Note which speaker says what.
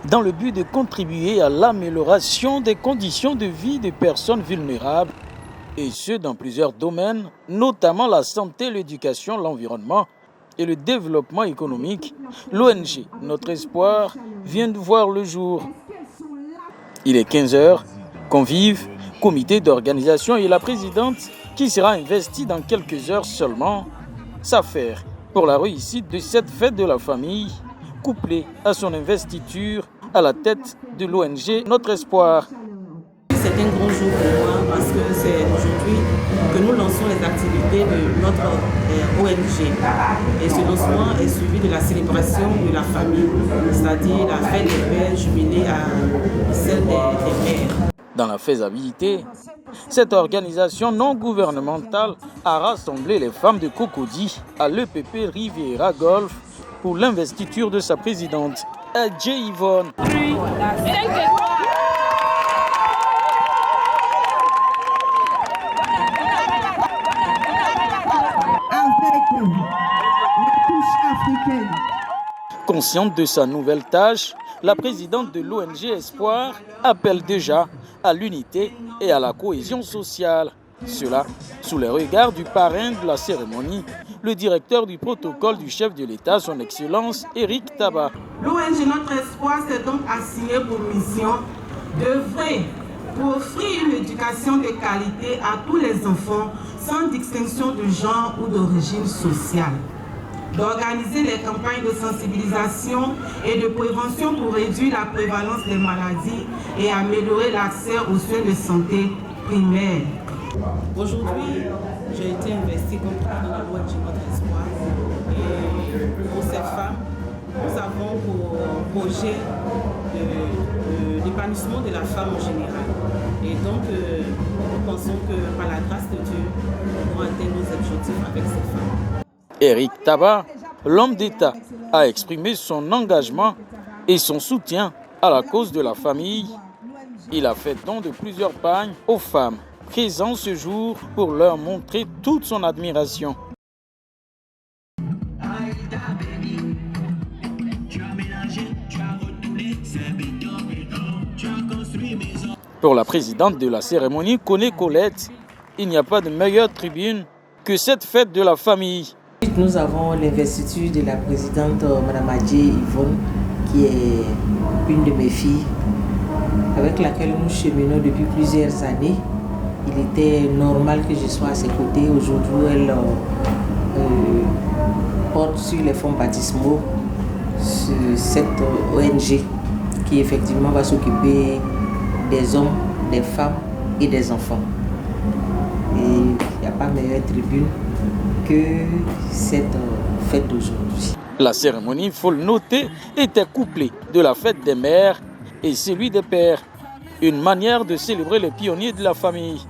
Speaker 1: dans le but de contribuer à l'amélioration des conditions de vie des personnes vulnérables, et ce dans plusieurs domaines, notamment la santé, l'éducation, l'environnement et le développement économique. L'ONG Notre Espoir vient de voir le jour. Il est 15 heures, convives, comité d'organisation et la présidente qui sera investie dans quelques heures seulement s'affaire pour la réussite de cette fête de la famille, couplée à son investiture à la tête de l'ONG Notre Espoir.
Speaker 2: C'est un grand jour pour moi parce que c'est aujourd'hui que nous lançons les activités de notre ONG. Et ce lancement est suivi de la célébration de la famille, c'est-à-dire la fête des pères jumelée à celle des mères.
Speaker 1: Dans la faisabilité, cette organisation non gouvernementale a rassemblé les femmes de Cocody à l'EPP Riviera Golf pour l'investiture de sa présidente, Adjé Yvonne. Consciente de sa nouvelle tâche, la présidente de l'ONG Espoir appelle déjà à l'unité et à la cohésion sociale. Cela sous les regards du parrain de la cérémonie, le directeur du protocole du chef de l'État, son Excellence Eric Taba.
Speaker 2: L'ONG Notre Espoir s'est donc assigné pour mission d'œuvrer pour offrir une éducation de qualité à tous les enfants sans distinction de genre ou d'origine sociale, d'organiser les campagnes de sensibilisation et de prévention pour réduire la prévalence des maladies et améliorer l'accès aux soins de santé primaires. Aujourd'hui, j'ai été investie comme président de l'ONG Notre Espoir. Et pour ces femmes, nous avons pour projet l'épanouissement de la femme en général. Et donc, nous pensons que par la grâce de Dieu, nous pourrons atteindre nos objectifs avec ces femmes.
Speaker 1: Eric Taba, l'homme d'État, a exprimé son engagement et son soutien à la cause de la famille. Il a fait don de plusieurs pagnes aux femmes présentes ce jour pour leur montrer toute son admiration. Pour la présidente de la cérémonie, Koné Colette, il n'y a pas de meilleure tribune que cette fête de la famille.
Speaker 3: Nous avons l'investiture de la présidente Mme Adjé Yvonne, qui est une de mes filles, avec laquelle nous cheminons depuis plusieurs années. Il était normal que je sois à ses côtés. Aujourd'hui, elle porte sur les fonds baptismaux cette ONG qui effectivement va s'occuper des hommes, des femmes et des enfants. Et il n'y a pas meilleure tribune que cette fête d'aujourd'hui.
Speaker 1: La cérémonie, il faut le noter, était couplée de la fête des mères et celui des pères. Une manière de célébrer les pionniers de la famille.